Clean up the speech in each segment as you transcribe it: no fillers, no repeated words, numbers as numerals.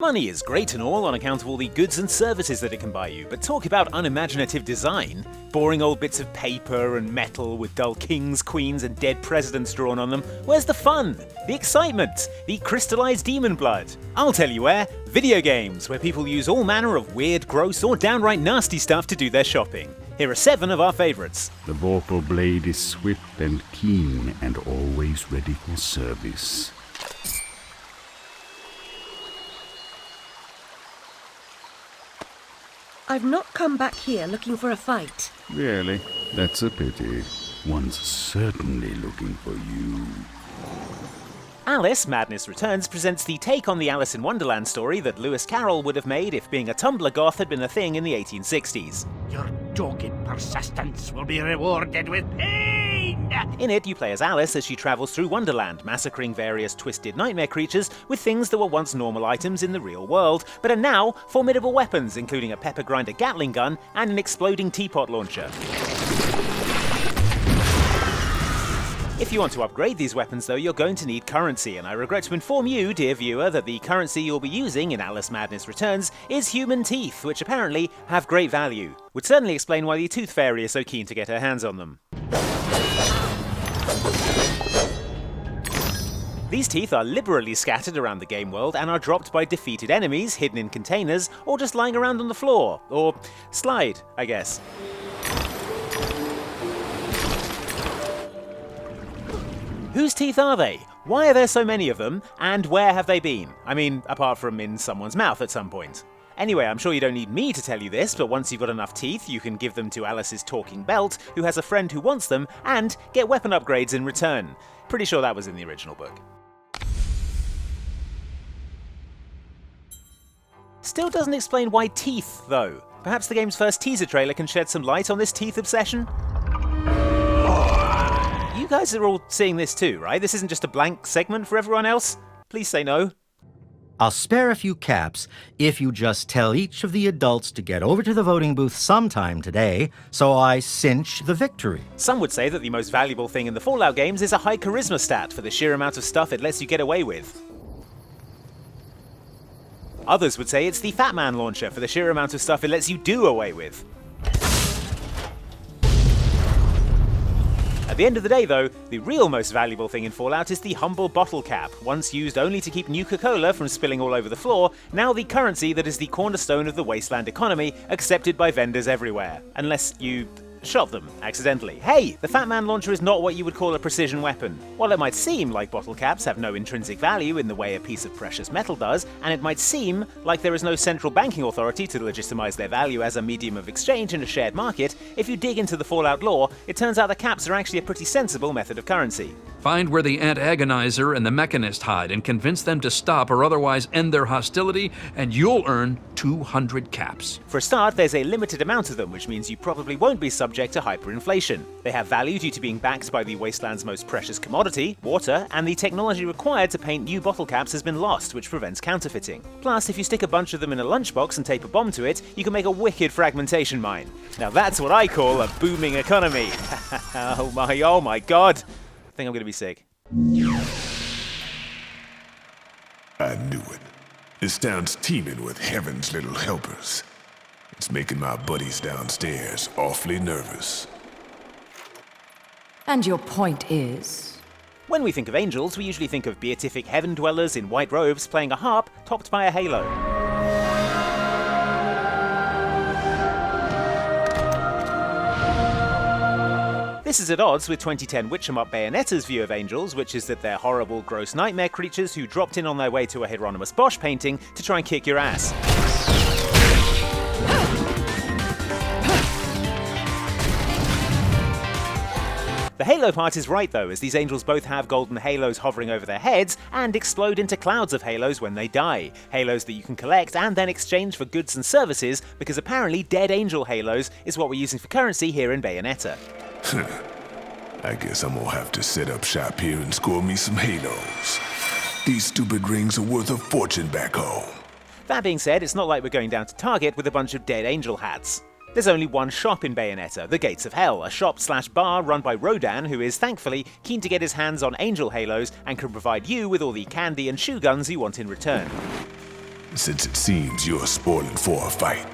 Money is great and all on account of all the goods and services that it can buy you, but talk about unimaginative design. Boring old bits of paper and metal with dull kings, queens and dead presidents drawn on them. Where's the fun? The excitement? The crystallized demon blood? I'll tell you where. Videogames, where people use all manner of weird, gross or downright nasty stuff to do their shopping. Here are 7 of our favourites. The vorpal blade is swift and keen and always ready for service. I've not come back here looking for a fight. Really? That's a pity. One's certainly looking for you. Alice, Madness Returns presents the take on the Alice in Wonderland story that Lewis Carroll would have made if being a Tumblr goth had been a thing in the 1860s. Your dogged persistence will be rewarded with pain! In it, you play as Alice as she travels through Wonderland, massacring various twisted nightmare creatures with things that were once normal items in the real world, but are now formidable weapons, including a pepper grinder Gatling gun and an exploding teapot launcher. If you want to upgrade these weapons though, you're going to need currency, and I regret to inform you, dear viewer, that the currency you'll be using in Alice Madness Returns is human teeth, which apparently have great value. Would certainly explain why the Tooth Fairy is so keen to get her hands on them. These teeth are liberally scattered around the game world and are dropped by defeated enemies, hidden in containers, or just lying around on the floor. Or slide, I guess. Whose teeth are they? Why are there so many of them? And where have they been? I mean, apart from in someone's mouth at some point. Anyway, I'm sure you don't need me to tell you this, but once you've got enough teeth, you can give them to Alice's talking belt, who has a friend who wants them, and get weapon upgrades in return. Pretty sure that was in the original book. Still doesn't explain why teeth, though. Perhaps the game's first teaser trailer can shed some light on this teeth obsession? You guys are all seeing this too, right? This isn't just a blank segment for everyone else? Please say no. I'll spare a few caps if you just tell each of the adults to get over to the voting booth sometime today, so I cinch the victory. Some would say that the most valuable thing in the Fallout games is a high charisma stat for the sheer amount of stuff it lets you get away with. Others would say it's the Fat Man launcher for the sheer amount of stuff it lets you do away with. At the end of the day though, the real most valuable thing in Fallout is the humble bottle cap, once used only to keep Nuka-Cola from spilling all over the floor, now the currency that is the cornerstone of the wasteland economy, accepted by vendors everywhere. Unless you shot them accidentally. Hey, the Fat Man launcher is not what you would call a precision weapon. While it might seem like bottle caps have no intrinsic value in the way a piece of precious metal does, and it might seem like there is no central banking authority to legitimize their value as a medium of exchange in a shared market, if you dig into the Fallout lore, it turns out that caps are actually a pretty sensible method of currency. Find where the Antagonizer and the Mechanist hide and convince them to stop or otherwise end their hostility, and you'll earn 200 caps. For a start, there's a limited amount of them, which means you probably won't be subject to hyperinflation. They have value due to being backed by the wasteland's most precious commodity, water, and the technology required to paint new bottle caps has been lost, which prevents counterfeiting. Plus, if you stick a bunch of them in a lunchbox and tape a bomb to it, you can make a wicked fragmentation mine. Now that's what I call a booming economy. Oh my god. I think I'm going to be sick. I knew it. This town's teeming with heaven's little helpers. It's making my buddies downstairs awfully nervous. And your point is? When we think of angels, we usually think of beatific heaven dwellers in white robes playing a harp topped by a halo. This is at odds with 2010 Witch-em-up Bayonetta's view of angels, which is that they're horrible, gross nightmare creatures who dropped in on their way to a Hieronymus Bosch painting to try and kick your ass. The halo part is right though, as these angels both have golden halos hovering over their heads and explode into clouds of halos when they die. Halos that you can collect and then exchange for goods and services, because apparently dead angel halos is what we're using for currency here in Bayonetta. I guess I'm gonna have to set up shop here and score me some halos. These stupid rings are worth a fortune back home. That being said, it's not like we're going down to Target with a bunch of dead angel hats. There's only one shop in Bayonetta, the Gates of Hell, a shop/bar run by Rodan, who is thankfully keen to get his hands on angel halos and can provide you with all the candy and shoe guns you want in return. since it seems you're spoiling for a fight.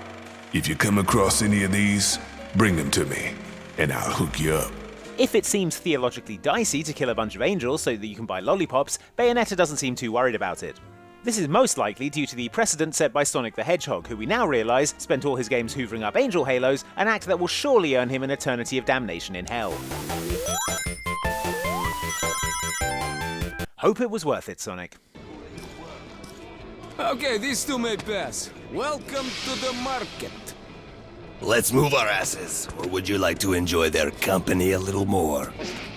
If you come across any of these, bring them to me, and I'll hook you up. If it seems theologically dicey to kill a bunch of angels so that you can buy lollipops, Bayonetta doesn't seem too worried about it. This is most likely due to the precedent set by Sonic the Hedgehog, who we now realise spent all his games hoovering up angel halos, an act that will surely earn him an eternity of damnation in hell. Hope it was worth it, Sonic. Okay, these two may pass. Welcome to the market. Let's move our asses, or would you like to enjoy their company a little more?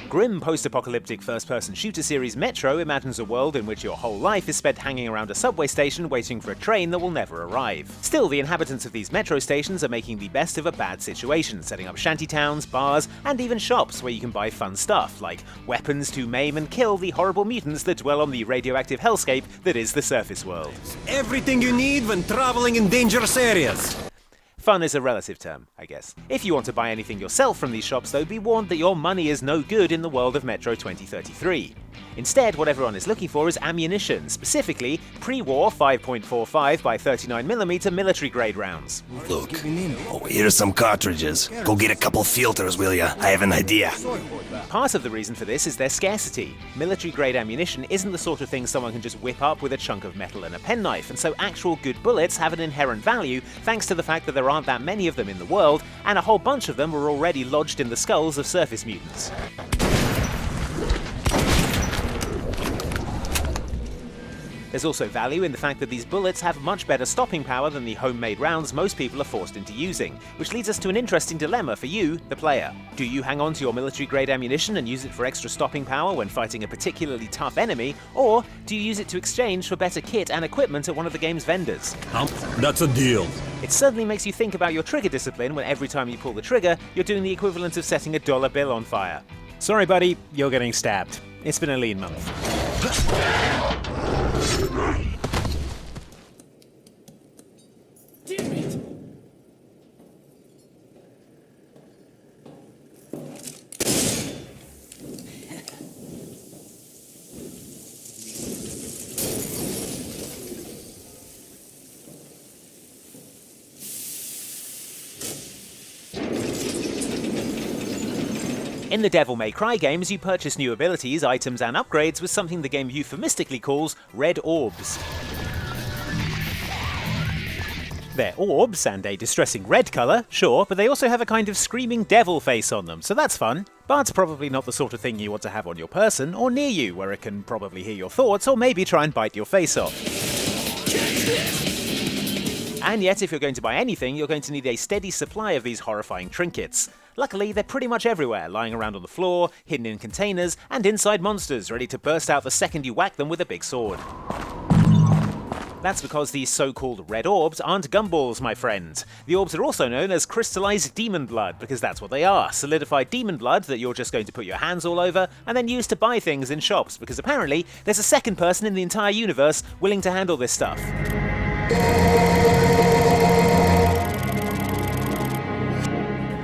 Grim post-apocalyptic first-person shooter series Metro imagines a world in which your whole life is spent hanging around a subway station waiting for a train that will never arrive. Still, the inhabitants of these metro stations are making the best of a bad situation, setting up shantytowns, bars, and even shops where you can buy fun stuff, like weapons to maim and kill the horrible mutants that dwell on the radioactive hellscape that is the surface world. Everything you need when traveling in dangerous areas. Fun is a relative term, I guess. If you want to buy anything yourself from these shops, though, be warned that your money is no good in the world of Metro 2033. Instead, what everyone is looking for is ammunition, specifically pre-war 5.45 by 39mm military-grade rounds. Look, here's some cartridges. Go get a couple filters, will ya? I have an idea. Part of the reason for this is their scarcity. Military-grade ammunition isn't the sort of thing someone can just whip up with a chunk of metal and a penknife, and so actual good bullets have an inherent value thanks to the fact that there aren't that many of them in the world, and a whole bunch of them were already lodged in the skulls of surface mutants. There's also value in the fact that these bullets have much better stopping power than the homemade rounds most people are forced into using, which leads us to an interesting dilemma for you, the player. Do you hang on to your military-grade ammunition and use it for extra stopping power when fighting a particularly tough enemy, or do you use it to exchange for better kit and equipment at one of the game's vendors? That's a deal. It certainly makes you think about your trigger discipline when every time you pull the trigger, you're doing the equivalent of setting a dollar bill on fire. Sorry buddy, you're getting stabbed. It's been a lean month. Damn it! In the Devil May Cry games, you purchase new abilities, items, and upgrades with something the game euphemistically calls red orbs. They're orbs, and a distressing red colour, sure, but they also have a kind of screaming devil face on them, so that's fun. But probably not the sort of thing you want to have on your person, or near you, where it can probably hear your thoughts, or maybe try and bite your face off. And yet, if you're going to buy anything, you're going to need a steady supply of these horrifying trinkets. Luckily, they're pretty much everywhere, lying around on the floor, hidden in containers, and inside monsters, ready to burst out the second you whack them with a big sword. That's because these so-called red orbs aren't gumballs, my friend. The orbs are also known as crystallized demon blood, because that's what they are, solidified demon blood that you're just going to put your hands all over, and then use to buy things in shops, because apparently there's a second person in the entire universe willing to handle this stuff.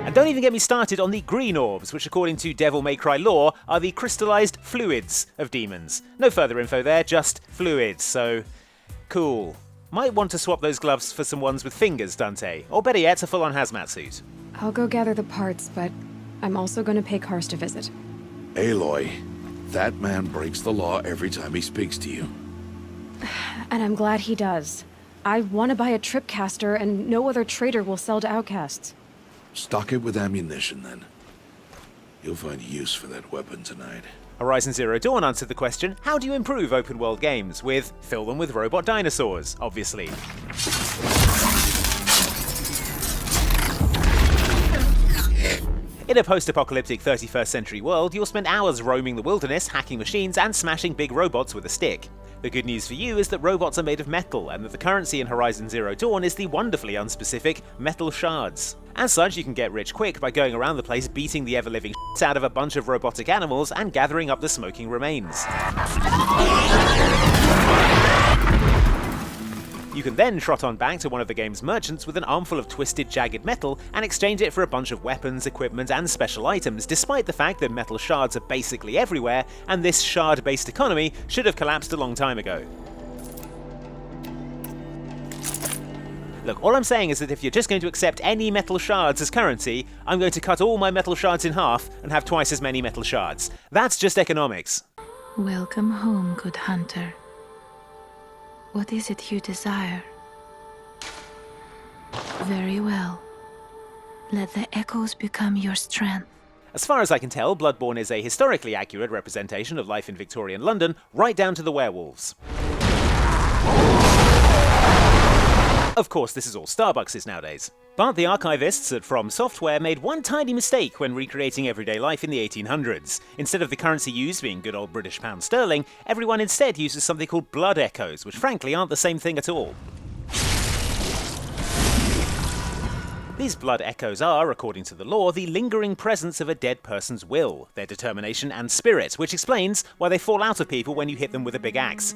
And don't even get me started on the green orbs, which according to Devil May Cry lore are the crystallized fluids of demons. No further info there, just fluids, so cool. Might want to swap those gloves for some ones with fingers, Dante, or better yet, a full-on hazmat suit. I'll go gather the parts, but I'm also going to pay Karst a visit. Aloy, that man breaks the law every time he speaks to you. And I'm glad he does. I want to buy a tripcaster, and no other trader will sell to outcasts. Stock it with ammunition, then. You'll find use for that weapon tonight. Horizon Zero Dawn answered the question, how do you improve open-world games? With fill them with robot dinosaurs, obviously. In a post-apocalyptic 31st century world, you'll spend hours roaming the wilderness, hacking machines, and smashing big robots with a stick. The good news for you is that robots are made of metal, and that the currency in Horizon Zero Dawn is the wonderfully unspecific metal shards. As such, you can get rich quick by going around the place beating the ever-living shit out of a bunch of robotic animals and gathering up the smoking remains. You can then trot on back to one of the game's merchants with an armful of twisted, jagged metal and exchange it for a bunch of weapons, equipment, and special items, despite the fact that metal shards are basically everywhere, and this shard-based economy should have collapsed a long time ago. Look, all I'm saying is that if you're just going to accept any metal shards as currency, I'm going to cut all my metal shards in half and have twice as many metal shards. That's just economics. Welcome home, good hunter. What is it you desire? Very well. Let the echoes become your strength. As far as I can tell, Bloodborne is a historically accurate representation of life in Victorian London, right down to the werewolves. Of course, this is all Starbucks nowadays. But the archivists at From Software made one tiny mistake when recreating everyday life in the 1800s. Instead of the currency used being good old British pound sterling, everyone instead uses something called blood echoes, which frankly aren't the same thing at all. These blood echoes are, according to the law, the lingering presence of a dead person's will, their determination and spirit, which explains why they fall out of people when you hit them with a big axe.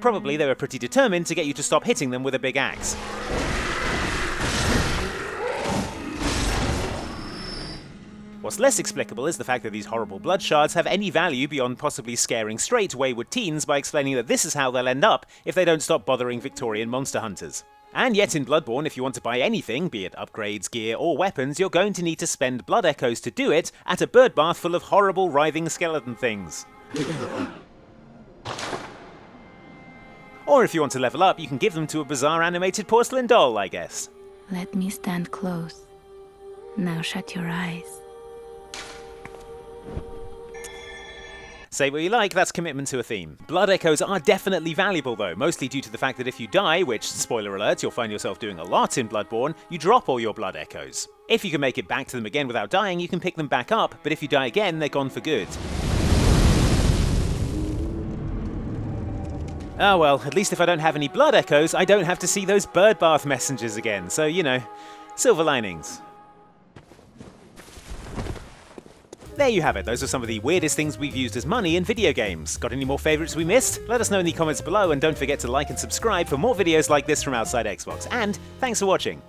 Probably they were pretty determined to get you to stop hitting them with a big axe. What's less explicable is the fact that these horrible blood shards have any value beyond possibly scaring straight wayward teens by explaining that this is how they'll end up if they don't stop bothering Victorian monster hunters. And yet in Bloodborne, if you want to buy anything, be it upgrades, gear, or weapons, you're going to need to spend blood echoes to do it at a bird bath full of horrible writhing skeleton things. Or if you want to level up, you can give them to a bizarre animated porcelain doll, I guess. Let me stand close. Now shut your eyes. Say what you like, that's commitment to a theme. Blood echoes are definitely valuable though, mostly due to the fact that if you die, which, spoiler alert, you'll find yourself doing a lot in Bloodborne, you drop all your blood echoes. If you can make it back to them again without dying, you can pick them back up, but if you die again, they're gone for good. Ah well, at least if I don't have any blood echoes, I don't have to see those bird bath messengers again, so you know, silver linings. There you have it, those are some of the weirdest things we've used as money in video games. Got any more favourites we missed? Let us know in the comments below, and don't forget to like and subscribe for more videos like this from Outside Xbox. And thanks for watching.